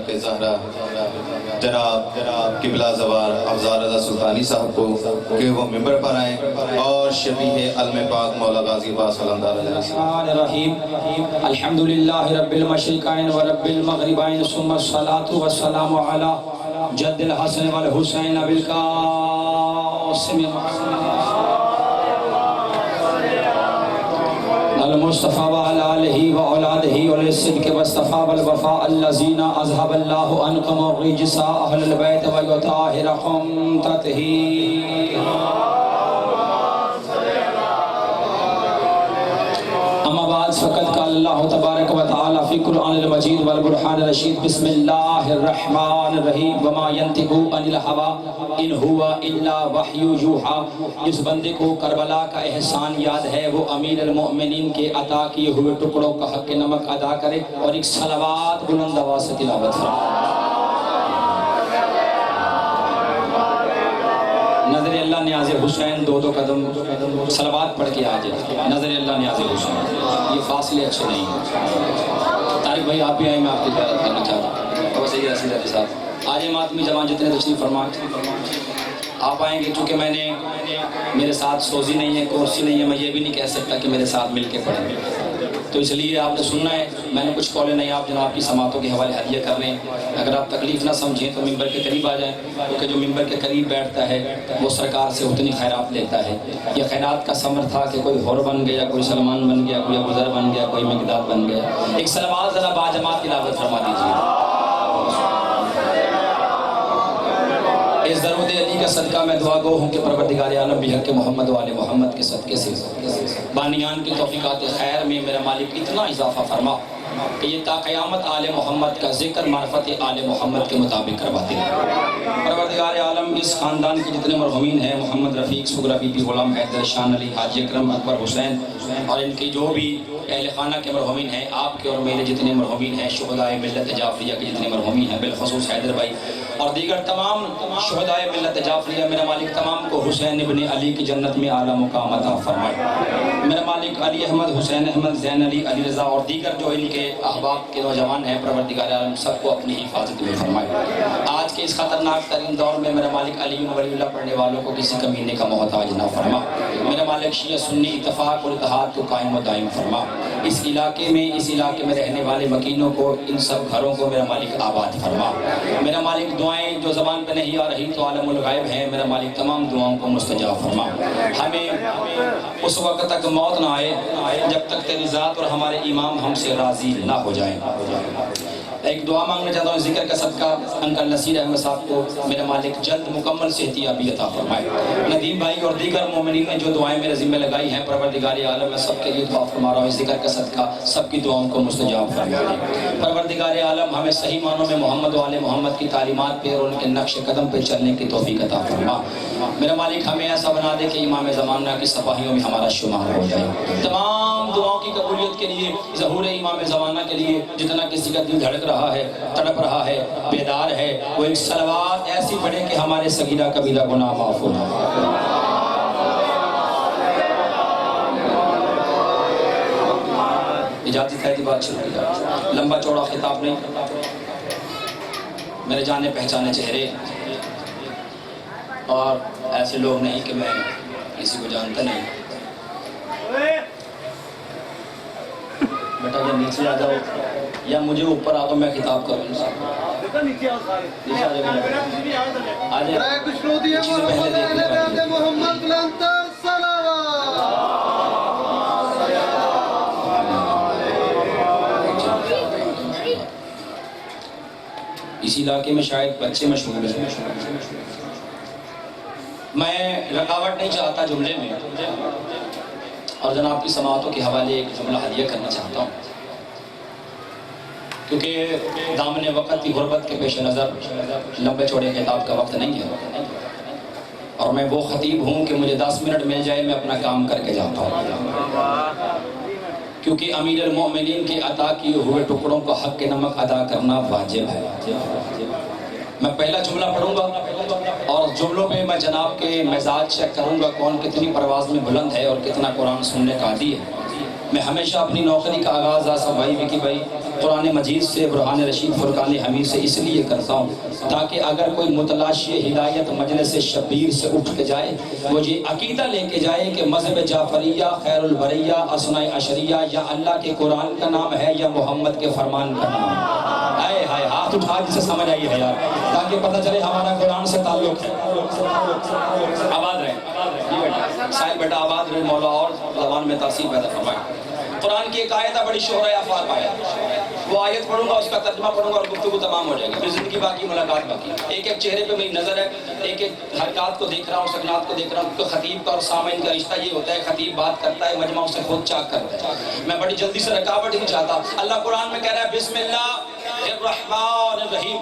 حق زہرا جناب قبلہ زوار افضال رضا سلطانی صاحب کو کہ وہ ممبر پر آئیں اور شفیع علم پاک مولا غازی عباس علمدار الرحیم الحمدللہ رب المشرقین و رب المغربین ثم الصلاة والسلام علی جد الحسن والحسین بالقاسم المصطفى وعلى آله وأولاده وللصدق والصفاء والوفاء الذين أذهب الله عنكم الرجس أهل البيت ويطهركم تطهيرا أما بعد فقد قال الله تبارك وتعالى في القرآن المجيد والبرهان الرشيد بسم الله الرحمن الرحيم وما ينطق عن الهوى ان هو الا وحی یوحی. جس بندے کو کربلا کا احسان یاد ہے وہ امیر المؤمنین کے عطا کیے ہوئے ٹکڑوں کا حق نمک ادا کرے اور ایک صلوات بلند آواز سے تلاوت فرمائے. نظر اللہ نیاز حسین دو قدم صلوات پڑھ کے آجائے. نظر اللہ نیاز حسین یہ فاصلے اچھے نہیں ہیں. طارق بھائی آپ بھی آئیں, میں آپ کی زیارت کرنا چاہتا ہوں. اور سید رسید علی صاحب آج ماتمی جوان جتنے تشریف فرمائیں آپ آئیں گے. چونکہ میں نے میرے ساتھ سوزی نہیں ہے, کورسی نہیں ہے, میں یہ بھی نہیں کہہ سکتا کہ میرے ساتھ مل کے پڑھیں, تو اس لیے آپ نے سننا ہے. میں نے کچھ قولیں نہیں آپ جناب کی سماعتوں کے حوالے ہدیہ کر رہے ہیں. اگر آپ تکلیف نہ سمجھیں تو ممبر کے قریب آ جائیں, کیونکہ جو ممبر کے قریب بیٹھتا ہے وہ سرکار سے اتنی خیرات لیتا ہے. یہ خیرات کا ثمر تھا کہ کوئی حور بن گیا, کوئی سلمان بن گیا, کوئی ابوذر بن گیا, کوئی مقداد بن گیا. ایک صلوات ذرا باجماعت تلاوت فرما دیجیے. اس ضرورت علی کا صدقہ میں دعا گو ہوں کہ پروردگار عالم بھی حق محمد و آل محمد کے صدقے سے بانیان کی توفیقات خیر میں میرا مالک اتنا اضافہ فرما کہ یہ تا قیامت آل محمد کا ذکر معرفت آل محمد کے مطابق کرواتے ہیں. پروردگار عالم اس خاندان کے جتنے مرحومین ہیں, محمد رفیق, سغرا بی بی, غلام حیدر, شان علی, حاجی اکرم, اکبر حسین, اور ان کی جو بھی اہل خانہ کے مرحومین ہیں, آپ کے اور میرے جتنے مرحومین ہیں, شہدائے ملت جعفریہ کے جتنے مرحومین ہیں, بالخصوص حیدر بھائی اور دیگر تمام شہدائے ملت جعفریہ, میرا مالک تمام کو حسین ابن علی کی جنت میں اعلیٰ مقام عطا فرمائے. میرا مالک علی احمد, حسین احمد, زین علی, علی رضا اور دیگر جو ان کے احباب کے نوجوان ہیں, پروردگار عالم سب کو اپنی حفاظت میں فرمائے. آج کے اس خطرناک ترین دور میں میرا مالک علی ولی اللہ پڑھنے والوں کو کسی کمینے کا محتاج نہ فرما. میرا مالک شیعہ سنی اتفاق اور اتحاد کو قائم و دائم فرما. اس علاقے میں رہنے والے مکینوں کو, ان سب گھروں کو میرا مالک آباد فرما. میرا مالک دعائیں جو زبان پہ نہیں آ رہی تو عالم الغیب ہیں, میرا مالک تمام دعاؤں کو مستجاب فرما. ہمیں اس وقت تک موت نہ آئے جب تک تیری ذات اور ہمارے امام ہم سے راضی نہ ہو جائیں. ایک دعا مانگنا چاہتا ہوں ذکر کا صدقہ انکل نصیر احمد صاحب کو میرا مالک جلد مکمل صحتیابی عطا فرمائے. ندیم بھائی اور دیگر مومنین نے جو دعائیں میرے ذمہ لگائی ہیں, پروردگار عالم میں سب کے لیے دعا فرما رہا ہوں, ذکر کا صدقہ سب کی دعاؤں کو مستجاب فرمائے. پروردگار عالم ہمیں صحیح معنوں میں محمد و آل محمد کی تعلیمات پہ اور ان کے نقش قدم پہ چلنے کی توفیق عطا فرما. میرا مالک ہمیں ایسا بنا دے کہ امام زمانہ کی سپاہیوں میں ہمارا شمار ہو جائے. تمام دعاؤں کی قبولیت کے لیے, ظہور امام زمانہ کے لیے, جتنا کسی کا دل دھڑک رہا ہے, تڑپ رہا ہے, بیدار ہے, وہ ایک صلوات ایسی پڑھے کہ ہمارے صغیرہ کبیرہ گناہ معاف ہو جائے. اجازت ہے کہ بات شروع کی جائے. لمبا چوڑا خطاب نہیں, میرے جانے پہچانے چہرے اور ایسے لوگ نہیں کہ میں کسی کو جانتا نہیں. بیٹا جب نیچے آ جاؤ یا مجھے اوپر آ تو میں خطاب کروں. نیچے آ جائے اس علاقے میں شاید بچے مشہور ہیں. میں رکاوٹ نہیں چاہتا جملے میں, اور جناب کی سماعتوں کے حوالے ایک جملہ ہدیہ کرنا چاہتا ہوں, کیونکہ دامن وقت کی غربت کے پیش نظر لمبے چوڑے خطاب کا وقت نہیں ہے, اور میں وہ خطیب ہوں کہ مجھے 10 منٹ مل جائے میں اپنا کام کر کے جاتا ہوں, کیونکہ امیر المؤمنین کے عطا کیے ہوئے ٹکڑوں کا حق نمک ادا کرنا واجب ہے. میں پہلا جملہ پڑھوں گا اور جملوں پہ میں جناب کے مزاج چیک کروں گا, کون کتنی پرواز میں بلند ہے اور کتنا قرآن سننے کا عادی ہے. میں ہمیشہ اپنی نوکری کا آغاز آصف بھائی وکی بھائی قرآن مجید سے، برہان رشید، فرقان حمید سے اس لیے کرتا ہوں تاکہ اگر کوئی متلاشی ہدایت مجلس شبیر سے اٹھ کے جائے وہ یہ عقیدہ لے کے جائے کہ مذہب جعفریہ خیر البریہ اثناء عشریہ یا اللہ کے قرآن کا نام ہے یا محمد کے فرمان کا نام ہے۔ ہائے ہائے، ہاتھ اٹھا جسے سمجھ آئی ہے یار، تاکہ پتہ چلے ہمارا قرآن سے تعلق ہے۔ آباد رہے سائل بیٹا، آباد رہے، مولا اور زبان میں تاثیر پیدا فرمائے۔ قرآن کی ایک آیت ہے، بڑی شہرہ افاق آیت، وہ آیت پڑھوں گا، اس کا ترجمہ پڑھوں گا اور گفتگو تمام ہو جائے گی، پھر زندگی باقی، ملاقات باقی۔ ایک ایک چہرے پہ میری نظر ہے، ایک ایک حرکات کو دیکھ رہا ہوں، سکنات کو دیکھ رہا ہوں، تو خطیب کا اور سامعین کا رشتہ یہ ہوتا ہے، خطیب بات کرتا ہے، مجمع اسے خود چاک کرتا ہے۔ میں بڑی جلدی سے رکاوٹ نہیں چاہتا۔ اللہ قرآن میں کہہ رہا ہے بسم اللہ الرحمن الرحیم،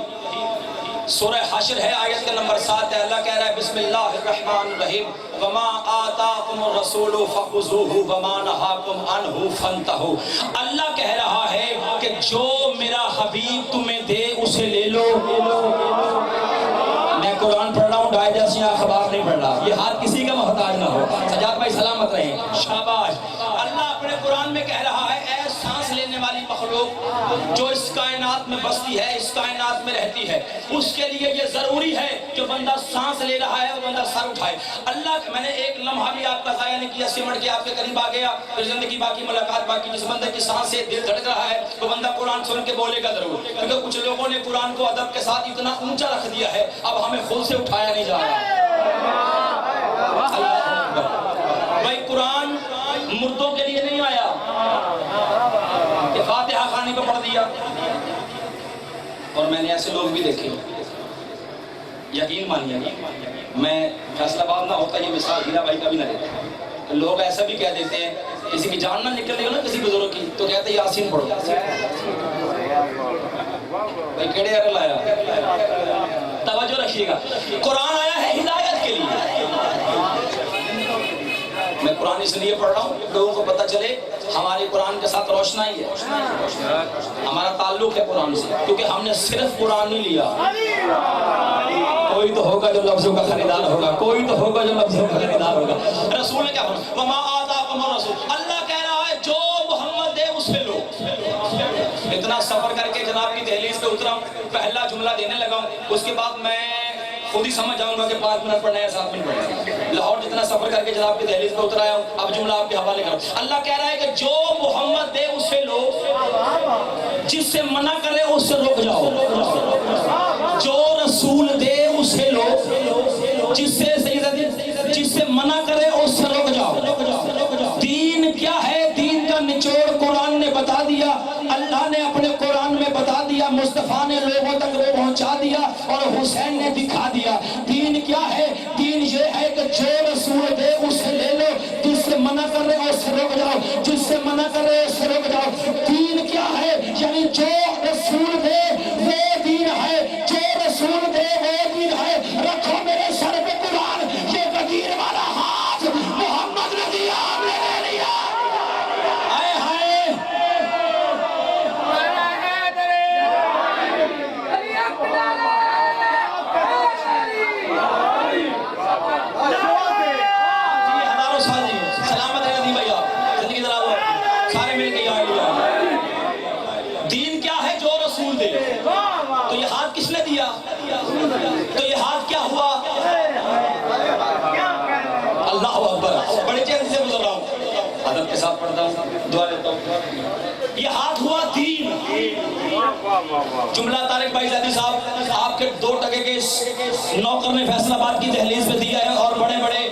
سورہ حشر ہے، آیت کا نمبر 7 ہے۔ اللہ کہہ رہا ہے بسم اللہ الرحمن الرحیم، وما آتاکم الرسول فخذوہ وما نہاکم عنہ فانتہوا۔ اللہ کہہ رہا ہے کہ جو میرا حبیب تمہیں دے اسے لے لو۔ میں قرآن پڑھ رہا ہوں، ڈائجسٹ یا اخبار نہیں پڑھ رہا، یہ ہاتھ کسی کا محتاج نہ ہو۔ سجاد بھائی سلامت رہیں، شاباش۔ اللہ اپنے قرآن میں کہہ رہا ہے اے سانس لینے والی مخلوق جو اس کائنات میں بستی ہے، اس کائنات میں رہتی ہے، اس کے لیے یہ ضروری ہے جو بندہ سانس لے رہا ہے وہ بندہ سر اٹھائے۔ اللہ، میں نے ایک لمحہ بھی آپ کا ضائع نہیں کیا، سمٹ کے آپ کے قریب آ گیا، پھر زندگی باقی، ملاقات باقی۔ جس بندے کی سانس سے دل دھڑک رہا ہے وہ بندہ قرآن سن کے بولے گا ضرور، کیونکہ کچھ لوگوں نے قرآن کو ادب کے ساتھ اتنا اونچا رکھ دیا ہے اب ہمیں خود سے اٹھایا نہیں جا رہا۔ بھائی قرآن مردوں کے لیے نہیں آیا کہ فاتحہ خانی کو پڑھ دیا، اور میں نے ایسے لوگ بھی دیکھے، یقین مانیے میں فیصلہ باد نہ ہوتا یہ مثال ہیرا بھائی کا بھی نہ دیتا، لوگ ایسا بھی کہہ دیتے ہیں کسی کی جان نہ نکل رہی ہو نا کسی بزرگ کی تو کہتے ہیں یاسین پڑھو۔ بھائی کیڑے ارل آیا، توجہ رکھیے گا، قرآن آیا ہے ہدایت کے لیے۔ میں قرآن اس لیے پڑھ رہا ہوں لوگوں کو پتہ چلے ہماری قرآن کے ساتھ روشنائی ہے، ہمارا تعلق ہے قرآن سے، کیونکہ ہم نے صرف قرآن نہیں لیا، کوئی تو ہوگا جو لفظوں کا خریدار ہوگا، کوئی تو ہوگا جو لفظوں کا خریدار ہوگا۔ رسول نے کیا فرمایا؟ وما آتاکم الرسول، اللہ کہہ رہا ہے جو محمد دے اسے لو۔ اتنا سفر کر کے جناب کی دہلیز پہ اترا ہوں، پہلا جملہ دینے لگا ہوں، اس کے بعد میں خود ہی سمجھ جاؤں گا کہ 5 منٹ پڑھنا ہے 7 منٹ پڑھنا ہے۔ لاہور جتنا سفر کر کے جناب کی دہلیز پہ اترایا ہوں، اب جملہ آپ کے حوالے کروں۔ اللہ کہہ رہا ہے کہ جو محمد دے اسے لو، جس سے منع کرے اس سے رک جاؤ۔ جو رسول دے اسے لو، جس سے منع کرے اس سے رک جاؤ۔ دین کیا ہے؟ دین کا نچوڑ قرآن نے بتا دیا، اللہ نے اپنے قرآن میں بتا دیا، مصطفیٰ نے لوگوں تک وہ پہنچا دیا اور حسین نے دکھا دیا۔ دین کیا ہے؟ دین یہ ہے کہ جو رسول دے اسے لے لو، جس سے منع کر رہے اس سے رک جاؤ، جس سے منع کر رہے اس سے رک جاؤ۔ دین کیا ہے؟ یعنی جو رسول دے وہ دین ہے، جو رسول دے وہ دین ہے۔ رکھو میرے سر پہ قرآن، یہ غدیر والا ہاتھ محمد نے دیا، ہم نے لے لیا۔ آئے ہائے ہزاروں سال جی، سلامت ہے ندیم بھیا، زندگی دراز ہو، سارے مل کے یہاں لیا۔ دین کیا ہے؟ جو رسول دے۔ تو یہ ہاتھ کس نے دیا؟ تو یہ ہاتھ کیا ہوا؟ اللہ اکبر، بڑے چین سے گزر رہا ہوں، ادب کے ساتھ پڑھتا ہوں، دعا لیتا ہوں۔ یہ ہاتھ ہوا دین۔ جملہ طارق بھائی زیدی صاحب آپ کے 2 ٹکے کے نوکر نے فیصل آباد کی دہلیز پہ دیا ہے اور بڑے بڑے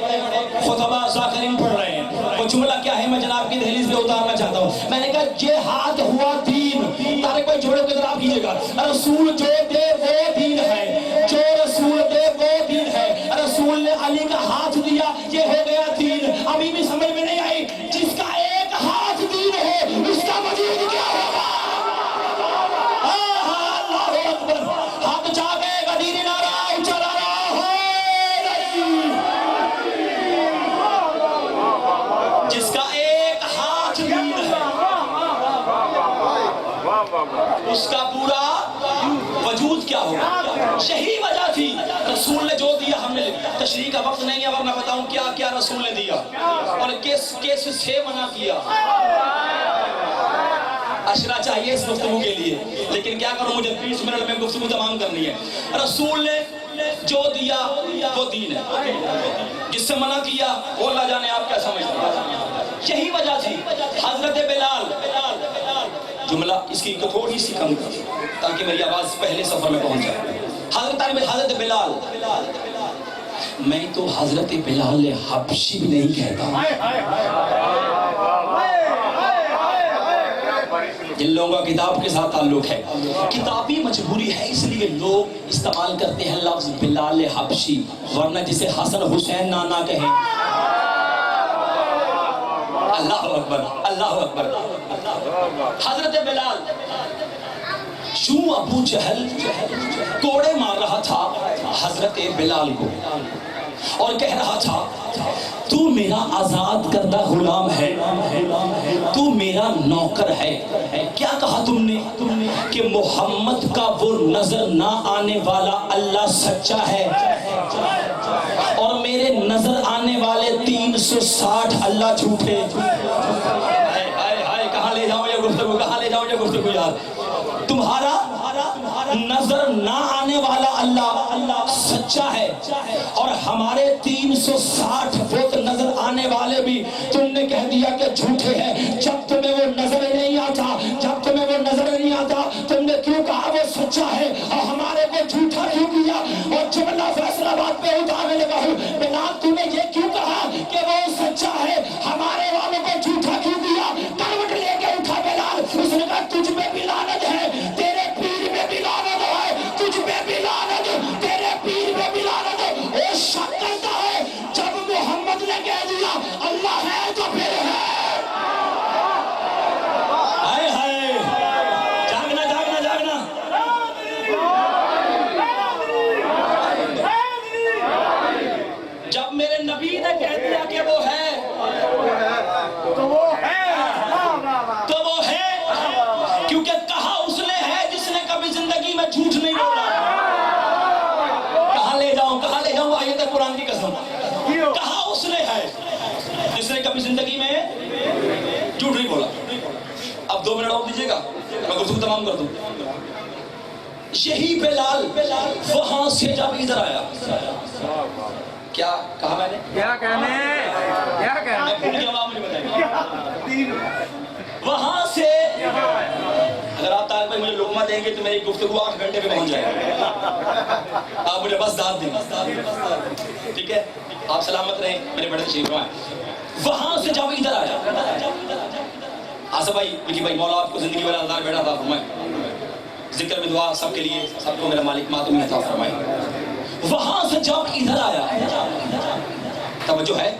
خطبہ ذاکرین پڑھ رہے ہیں۔ وہ جملہ کیا ہے میں جناب کی دہلیز پہ اتارنا چاہتا ہوں۔ میں نے کہا یہ ہاتھ ہوا دین۔ طارق بھائی جوڑوں کے ذرا کیجیے گا، رسول جو دے وہ دین ہے، جو رسول دے وہ دین ہے۔ رسول نے علی کا ہاتھ دیا، یہ ہو گیا دین۔ ابھی بھی سمجھ میں نہیں آئی، جس کا ایک ہاتھ دین ہو اس کا وجود کیا ہوگا؟ اللہ اکبر، ہاتھ جاگے گا دین نعرہ اونچا نعرہ ہو نہیں۔ جس کا ایک ہاتھ دین ہے اس کا پورا وجود کیا ہوگا؟ یہی وجہ تھی رسول نے جو دیا ہم نے، تشریح کا وقت نہیں ہے ورنہ بتاؤں کیا کیا رسول نے دیا اور کس سے منع کیا۔ اشرا چاہیے اس گفتگو کے لیے، لیکن کیا کروں، مجھے 20 منٹ میں گفتگو تمام کرنی ہے۔ رسول نے جو دیا وہ دین ہے، جس سے منع کیا وہ اللہ جانے آپ کیا سمجھتے ہیں۔ یہی وجہ تھی حضرت بلال، جملہ اس کی تھوڑی سی کم کر تاکہ میری آواز پہلے سفر میں پہنچ جائے۔ حضرت بلال، میں تو حضرت بلال حبشی بھی نہیں کہتا، جن لوگوں کا کتاب کے ساتھ تعلق ہے، کتابی مجبوری ہے اس لیے لوگ استعمال کرتے ہیں لفظ بلال حبشی، ورنہ جسے حسن حسین نانا کہیں۔ اللہ اکبر، اللہ اکبر۔ حضرت بلال یوں ابو جہل کوڑے مار رہا تھا حضرت بلال کو اور کہہ رہا تھا تو میرا آزاد کردہ غلام ہے، تو میرا نوکر ہے۔ کیا کہا تم نے کہ محمد کا وہ نظر نہ آنے والا اللہ سچا ہے اور میرے نظر آنے والے 360 اللہ جھوٹے۔ کہاں لے جاؤں یہ گفتگو، کہاں لے جاؤں یہ گفتگو یار۔ تمہارا نظر نہ آنے والا اللہ سچا ہے اور ہمارے 360 فٹ نظر آنے والے بھی تم نے کہہ دیا کہ جھوٹے ہیں۔ جب تمہیں وہ نظر نہیں آتا تم نے کیوں کہا وہ سچا ہے اور ہمارے کو جھوٹا کیوں کیا؟ اور جملہ فیصل آباد پہ اتارنے لگا ہوں، بلال تم نے یہ کیوں کہا کہ وہ سچا ہے، ہمارے والوں کو جھوٹا کیوں کیا؟ کروٹ لے کے اٹھا بلال، اس نے کہا تجھ پہ بھی لعنت ہے، تیرے پیر پہ بھی لعنت ہے، تجھ پہ بھی لعنت، تیرے پیر پہ بھی لعنت ہے۔ وہ شک کرتا ہے جب محمد نے کہہ دیا اللہ ہے تو پھر ہے۔ ہائے ہائے، جاگنا جاگنا جاگنا۔ جب میرے نبی نے کہہ دیا کہ وہ ہے تو وہ ہے، کیونکہ کہا اس نے ہے جس نے کبھی زندگی میں جھوٹ نہیں بولا۔ کہاں لے جاؤں آیت قرآن کی قسم، کہا اس نے ہے جس نے کبھی زندگی میں جھوٹ نہیں بولا۔ اب 2 منٹ اور دیجیے گا میں گفتگو تمام کر دوں۔ یہی بلال وہاں سے جب ادھر آیا، کیا کہا میں نے؟ کیا کہنے؟ میں بھول گیا، آپ مجھے بتائیں۔ وہاں سے اگر آپ طالب بھائی مجھے لقمہ دیں گے تو میری گفتگو 8 گھنٹے پہ پہنچ جائے گا، آپ مجھے بس داد دیں، ٹھیک ہے؟ آپ سلامت رہیں، میرے بڑے تشریف فرمائیں۔ وہاں سے جب ادھر آیا، آصف بھائی، وکی بھائی، مولا آپ کو زندگی والا اللہ بیٹھا تھا فرمائیں، ذکر میں دعا سب کے لیے، سب کو میرا مالک ماتمی عطا فرمائے۔ وہاں سے جب ادھر آیا، توجہ ہے،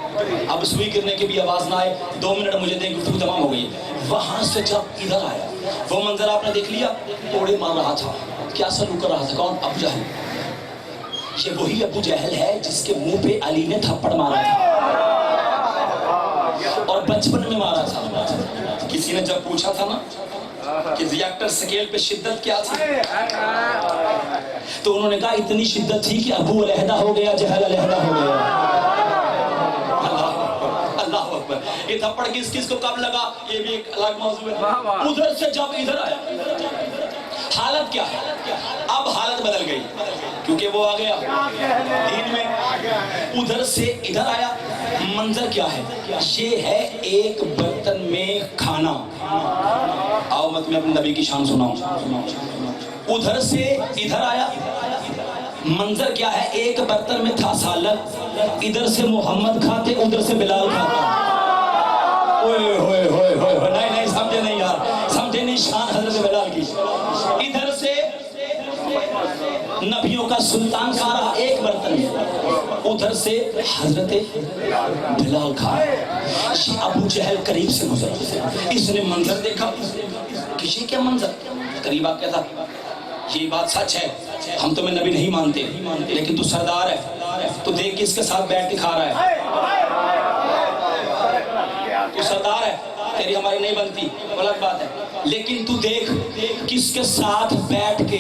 اب سوئی کرنے کی بھی آواز نہ آئے، 2 منٹ مجھے دیں، گفتگو تمام ہو گئی۔ وہاں سے جب ادھر آیا، وہ منظر آپ نے دیکھ لیا، کوڑے مار رہا تھا، کیا سلوک کر رہا تھا؟ کون؟ ابو جہل۔ یہ وہی ابو جہل ہے جس کے منہ پہ علی نے تھپڑ مارا تھا اور بچپن میں مارا تھا۔ کسی نے جب پوچھا تھا نا کہ ریاکٹر سکیل پہ شدت کیا تھی، تو انہوں نے کہا اتنی شدت تھی کہ ابو علیحدہ ہو گیا، جہل علیحدہ ہو گیا۔ اللہ اکبر۔ یہ تھپڑ کس کس کو کب لگا یہ بھی ایک الگ موضوع ہے۔ ادھر سے جب ادھر آیا، حالت کیا ہے؟ اب حالت بدل گئی کیونکہ وہ آ گیا دین میں۔ ادھر سے ادھر آیا، منظر کیا ہے؟ یہ ہے ایک برتن میں کھانا۔ آؤ میں تمہیں اپنے نبی کی شان سناؤں۔ ادھر سے ادھر آیا، منظر کیا ہے؟ ایک برتن میں تھا سالن، ادھر سے محمد کھاتے، ادھر سے بلال کھاتا۔ اوئے ہوئے ہوئے ہوئے، نہیں سمجھے نہیں یار، سمجھے نہیں شان حضرت بلال کی۔ ادھر سے نبیوں کا سلطان کھا رہا ایک برتن میں، ادھر سے حضرت بلال کھا رہا۔ یہ ابو جہل قریب سے گزرا، اس نے منظر دیکھا کہ یہ کیا منظر؟ قریب آ کہتا یہ بات سچ ہے، ہم تمہیں نبی نہیں مانتے، لیکن تو سردار ہے، تو دیکھ کس کے ساتھ بیٹھ کے کھا رہا ہے، تو سردار ہے، تیری ہماری نہیں بنتی، غلط بات ہے، لیکن تو دیکھ کس کے ساتھ بیٹھ کے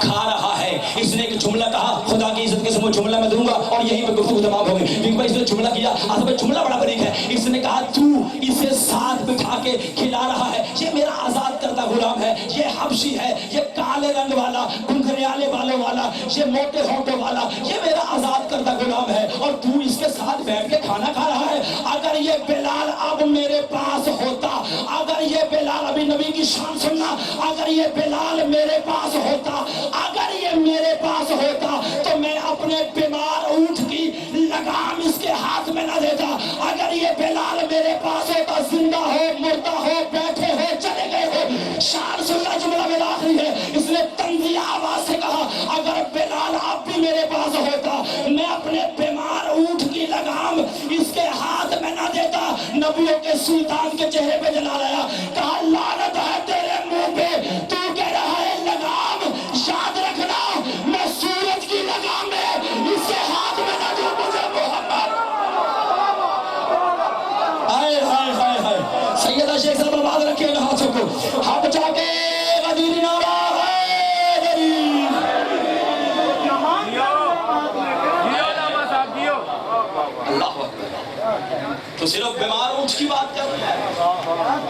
کھا رہا ہے۔ اس نے ایک جملہ کہا، خدا کی عزت کے سمو جملہ میں دوں گا اور یہیں پہ گفتگو تمام ہو گئی۔ بھائی اس نے جملہ کیا، جملہ بڑا بریک ہے، اس نے کہا تو اسے ساتھ بٹھا کے کھلا رہا ہے، یہ میرا آزاد کر غلام ہے، یہ حبشی ہے، یہ کالے رنگ والا، گھنگھریالے بالوں والا، یہ موٹے ہونٹوں والا، یہ میرا آزاد کردہ غلام ہے، اور تو اس کے ساتھ بیٹھ کے کھانا کھا رہا ہے۔ اگر یہ بلال اب میرے پاس ہوتا، اگر یہ بلال، ابھی نبی کی شان سننا، اگر یہ بلال میرے پاس ہوتا، اگر یہ میرے پاس ہوتا تو میں اپنے بیمار اونٹ کی لگام اس کے ہاتھ میں نہ دیتا۔ اگر یہ بلال میرے پاس ہوتا، زندہ ہو، مردہ ہو، بیٹھے ہو، چلے گئے ہو، شان سننا، جملہ میرا آخری ہے، اس نے تنزیہ آواز سے کہا اگر بلال اب بھی میرے پاس ہوتا میں اپنے بیمار اونٹ کی لگام اس کے ہاتھ میں نہ دیتا۔ نبیوں کے سلطان کے چہرے پہ جلال آیا، کہا لعنت ہے تیرے منہ پہ، تو کہہ رہا ہے لگام، یاد رکھنا میں سورج کی لگام ہے اسے ہاتھ میں نہ دوں مجھے محمد۔ ہائے ہائے ہائے ہائے، سیدہ شیخ صاحب آباد رکھیے گا ہاتھوں کو، ہاتھ چاہ کے غدیری نعرہ ہے غریب۔ اللہ اکبر، تو صرف بیمار اونٹ کی بات کر رہا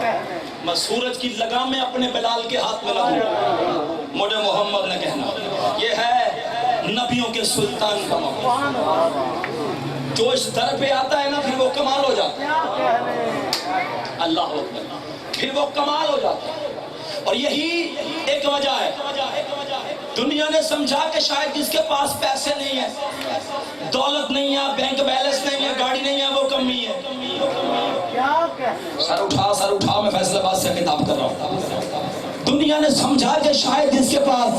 ہے، میں سورج کی لگام میں اپنے بلال کے ہاتھ میں لگوں، مجھے محمد نے کہنا۔ یہ ہے نبیوں کے سلطان کا مقام، جو اس در پہ آتا ہے نا پھر وہ کمال ہو جاتا ہے۔ اللہ اکبر، پھر وہ کمال ہو جاتا ہے۔ اور یہی ایک وجہ ہے، دنیا نے سمجھا کہ شاید جس کے پاس پیسے نہیں ہیں، دولت نہیں ہے، بینک بیلنس نہیں ہے، گاڑی نہیں ہے، وہ کمی ہے۔ سر اٹھا میں فیصل آباد سے خطاب کر رہا ہوں۔ دنیا نے سمجھا کہ شاید جس کے پاس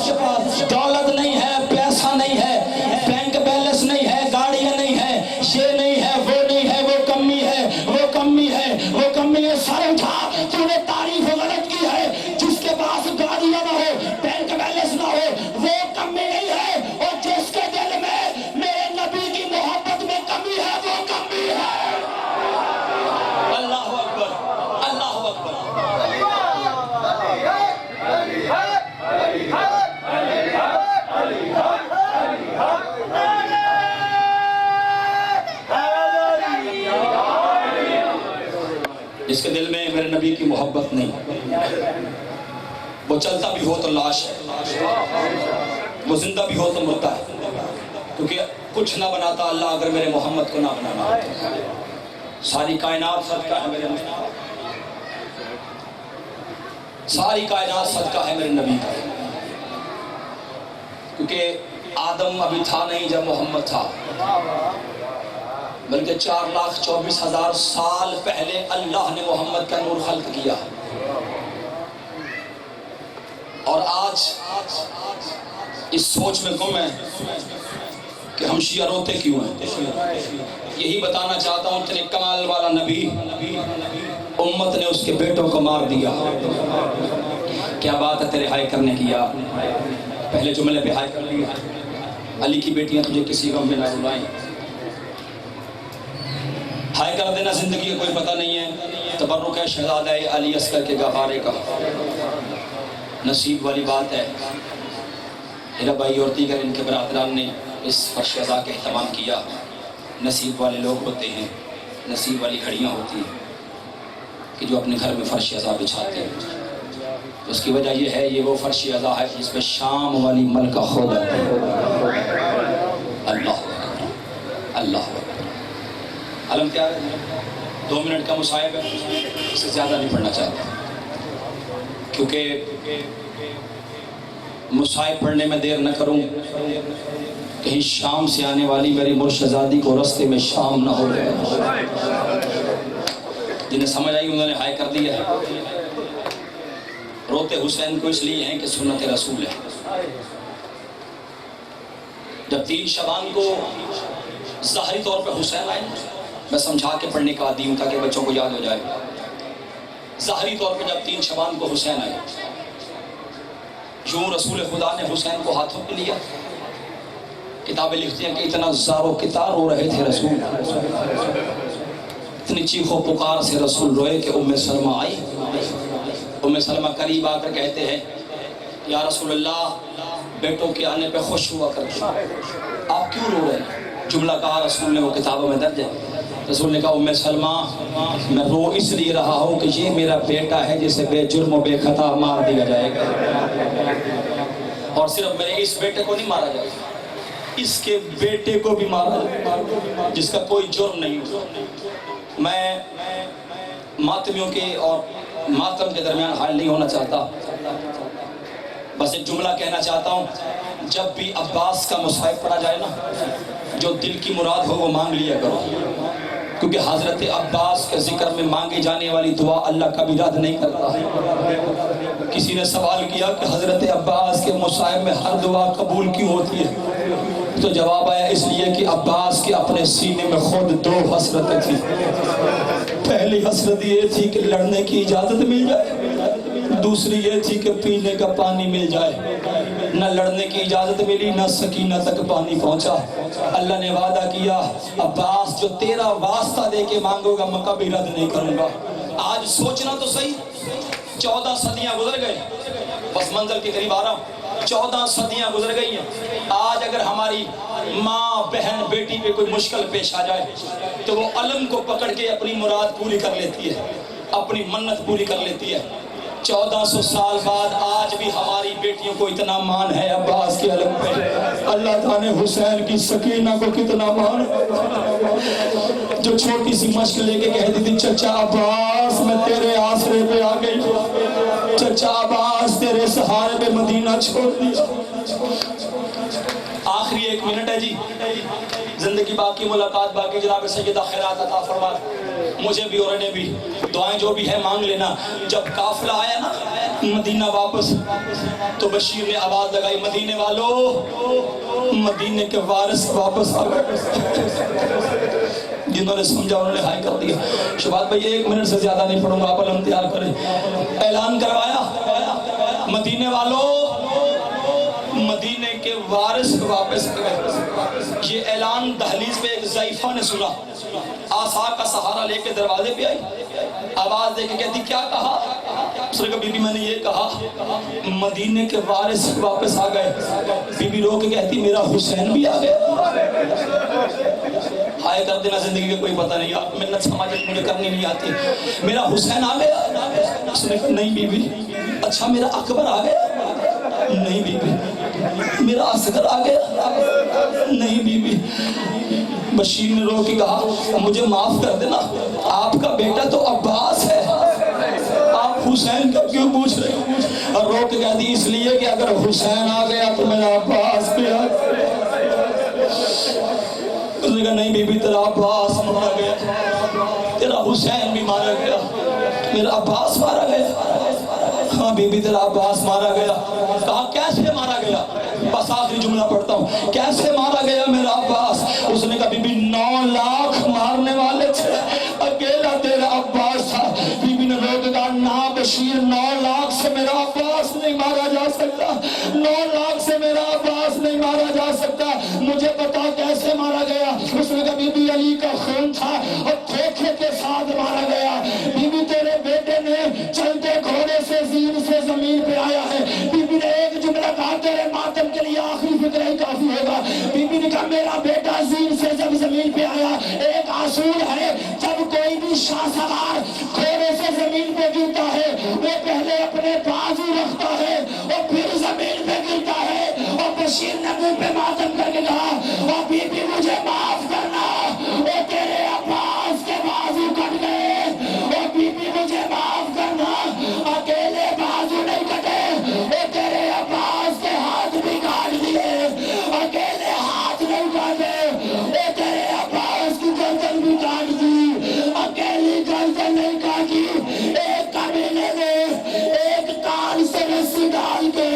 دولت نہیں ہے، پیسہ نہیں ہے، بینک بیلنس نہیں ہے، گاڑیاں نہیں ہے، یہ نہیں ہے، وہ نہیں ہے، وہ کمی ہے، وہ کمی ہے، وہ کمی ہے۔ سر اٹھا، تو نے تعریف غلط کی ہے۔ جس کے پاس گاڑیاں نہ ہو، بینک بیلنس نہ ہو، وہ کمی نہیں ہے، اور جس کے دل میں میرے نبی کی محبت میں کمی ہے، وہ کمی ہے۔ اللہ اکبر، اللہ اکبر۔ جس کے دل میں میرے نبی کی محبت نہیں، وہ چلتا بھی ہو تو لاش ہے، وہ زندہ بھی ہو تو مردہ ہے، کیونکہ کچھ نہ بناتا اللہ اگر میرے محمد کو نہ بنانا ہوتا۔ ساری کائنات صدقہ ہے میرے نبی، ساری کائنات صدقہ ہے میرے نبی کا، کیونکہ آدم ابھی تھا نہیں جب محمد تھا، بلکہ 4,24,000 سال پہلے اللہ نے محمد کا نور خلق کیا، اور آج اس سوچ میں گم ہے کہ ہم شیعہ روتے کیوں ہیں۔ یہی بتانا چاہتا ہوں، اتنے کمال والا نبی، امت نے اس کے بیٹوں کو مار دیا۔ کیا بات ہے تیرے ہائے کرنے کی یار، پہلے جملے پہ ہائے کر لیا۔ علی کی بیٹیاں تجھے کسی غم میں نہ رلائیں، ہائے کر دینا زندگی کا کوئی پتہ نہیں ہے۔ تبرک ہے شہزادہ علی اصغر کے گہوارے کا، نصیب والی بات ہے۔ میرا بھائی اور دیگر ان کے برادران نے اس فرش عزا کا اہتمام کیا۔ نصیب والے لوگ ہوتے ہیں، نصیب والی گھڑیاں ہوتی ہیں کہ جو اپنے گھر میں فرش عزا بچھاتے ہیں۔ اس کی وجہ یہ ہے، یہ وہ فرش عزا ہے جس پہ شام والی ملکہ خود ہے۔ اللہ اکبر، اللہ اکبر۔ علم کیا ہے؟ 2 منٹ کا مصاحب ہے، اس سے زیادہ نہیں پڑھنا چاہتا، کیونکہ مصاحب پڑھنے میں دیر نہ کروں، کہیں شام سے آنے والی میری مرشدزادی کو رستے میں شام نہ ہو جائے۔ جنہیں سمجھ آئی انہوں نے ہائے کر دیا ہے۔ روتے حسین کو اس لیے ہیں کہ سنت رسول ہے۔ جب 3 شعبان کو ظاہری طور پہ حسین آئے، میں سمجھا کے پڑھنے کا عادی ہوں تاکہ بچوں کو یاد ہو جائے۔ ظاہری طور پہ جب 3 شعبان کو حسین آئے، یوں رسول خدا نے حسین کو ہاتھوں پہ لیا۔ کتابیں لکھتی ہیں کہ اتنا زارو کتار ہو رہے تھے رسول، اتنی چیخ و پکار سے رسول روئے کہ ام سلمہ آئی۔ ام سلمہ قریب آ کر کہتے ہیں، یا رسول اللہ، بیٹوں کے آنے پہ خوش ہوا کرتے، آپ کیوں رو رہے ہیں؟ جملہ کہا رسول نے، وہ کتابوں میں درج ہے، رسول نے کہا ام سلمہ میں رو اس لیے رہا ہوں کہ یہ میرا بیٹا ہے جسے بے جرم و بے خطا مار دیا جائے گا، اور صرف میرے اس بیٹے کو نہیں مارا جائے گا، اس کے بیٹے کو بھی مارا جائے گا جس کا کوئی جرم نہیں ہو۔ میں ماتمیوں کے اور ماتم کے درمیان حائل نہیں ہونا چاہتا، بس ایک جملہ کہنا چاہتا ہوں، جب بھی عباس کا مصحف پڑھا جائے نا، جو دل کی مراد ہو وہ مانگ لیا کرو، کیونکہ حضرت عباس کے ذکر میں مانگی جانے والی دعا اللہ کبھی رد نہیں کرتا۔ کسی نے سوال کیا کہ حضرت عباس کے مصحف میں ہر دعا قبول کیوں ہوتی ہے؟ تو جواب آیا اس لیے کہ عباس کے اپنے سینے میں خود دو حسرتیں تھیں۔ پہلی حسرت یہ تھی کہ لڑنے کی اجازت مل جائے، دوسری یہ تھی کہ پینے کا پانی مل جائے۔ نہ لڑنے کی اجازت ملی، نہ سکینہ تک پانی پہنچا۔ اللہ نے وعدہ کیا عباس جو تیرا واسطہ دے کے مانگو گا میں کبھی رد نہیں کروں گا۔ آج سوچنا تو صحیح، 14 صدیاں گزر گئے، بس منزل کے قریب آ رہا ہوں، 14 صدیاں گزر گئی ہیں۔ آج اگر ہماری ماں بہن بیٹی پہ کوئی مشکل پیش آ جائے تو وہ علم کو پکڑ کے اپنی مراد پوری کر لیتی ہے، اپنی منت پوری کر لیتی ہے۔ 1400 سال بعد آج بھی ہماری بیٹیوں کو اتنا مان ہے عباس کے علم پہ، اللہ تعالیٰ نے حسین کی سکینہ کو کتنا مان ہے، جو چھوٹی سی مشق لے کے کہتی تھی چچا عباس میں تیرے آسرے پہ آ گئی، چچا عباس تیرے سہارے پہ مدینہ چھوڑ دیا۔ آخری 1 منٹ ہے جی، زندگی باقی، ملاقات باقی، جناب سیدہ خیرات عطا فرما، مجھے بھی اور انہیں بھی دعائیں جو بھی ہے مانگ لینا۔ جب قافلہ آیا نا مدینہ واپس تو بشیر نے آواز لگائی مدینے والو، مدینے کے وارث واپس آ گئے۔ جنہوں نے سمجھا انہوں نے ہائے کر دیا۔ شباد بھائی 1 منٹ سے زیادہ نہیں پڑھوں گا، آپ علم تیار کریں۔ اعلان کروایا مدینے والو، مدینے کے وارث واپس گئے۔ یہ اعلان دہلیز پہ ایک ضعیفہ نے سنا، آسا کا سہارا لے کے دروازے پہ آئی، آواز دے کے کہتی کیا کہا؟ اس نے کہا بی بی میں نے یہ کہا مدینے کے وارث واپس آ گئے۔ بی بی رو کے کہتی میرا حسین بھی آ گیا۔ ہائے کر دینا، زندگی کا کوئی پتہ نہیں، آپ منت سماجت مجھے کرنی نہیں آتی۔ میرا حسین آ گیا؟ اس نے کہا نہیں بی بی۔ اچھا میرا اکبر آ گیا؟ نہیں بی بی۔ میرا اصغر آ گیا؟ نہیں بی بی۔ بشیر نے رو کے کہا مجھے معاف کر دینا، آپ کا بیٹا تو عباس ہے، آپ حسین کا کیوں پوچھ رہے ہیں؟ اور رو کے کہتی اس لیے کہ اگر حسین آ گیا تو میرا عباس بھی آ گیا۔ اس نے کہا نہیں بی بی تیرا عباس مارا گیا، تیرا حسین بھی مارا گیا، میرا عباس مارا گیا۔ ہاں بی بی تیرا عباس مارا گیا۔ کہا کیسے مارا گیا؟ بس آخری جملہ پڑھتا ہوں، کیسے مارا گیا میرا عباس؟ اس نے کہا بی بی 9 لاکھ مارنے والے تھے، اکیلا تیرا عباس تھا۔ بی بی نے رو کے کہا نا بشیر 9 لاکھ سے میرا عباس نہیں مارا جا سکتا، 9 لاکھ سے میرا عباس نہیں مارا جا سکتا، مجھے بتا کیسے مارا گیا؟ اس نے کہا بی بی علی کا خون تھا اور دھوکے کے ساتھ مارا گیا۔ بی بی تیرے بیٹے نے چلتے گھوڑے سے زین سے زمین پہ آیا ہے۔ بی بی نے ایک جملہ کہا تیرے ماتم کے لیے آخری فکر ہی کافی ہوگا۔ بی بی نے کہا میرا بیٹا زین سے جب زمین پہ آیا، ایک اصول ہے جب کوئی بھی شاہ سوار گھوڑے سے زمین پہ گرتا ہے وہ پہلے اپنے بازو رکھتا ہے اور پھر زمین پہ گرتا ہے۔ اور بشیر نے منہ پہ ماتم کر کے کہا اور بی بی مجھے معاف کرنا، وہ تیرے عباس کے بازو کٹ گئے، اور بی بی مجھے معاف کرنا، اکیلے بازو نہیں کٹے، وہ تیرے عباس کے ہاتھ بھی کاٹ دیے، اکیلے ہاتھ نہیں کاٹے، وہ تیرے عباس کی گردن بھی کاٹ دی، اکیلی گردن نہیں کاٹی، ایک قبیلے میں ایک کان سے رسی ڈال کے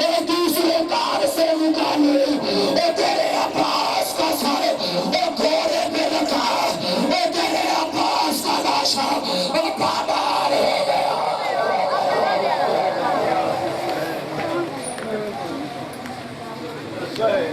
اور دوسرے کان سے نکالے، وہ تیرے عباس کا سر وہ گھوڑے پہ رکھا، وہ تیرے عباس کا لاشا وہ پامال ہو گیا۔ جائے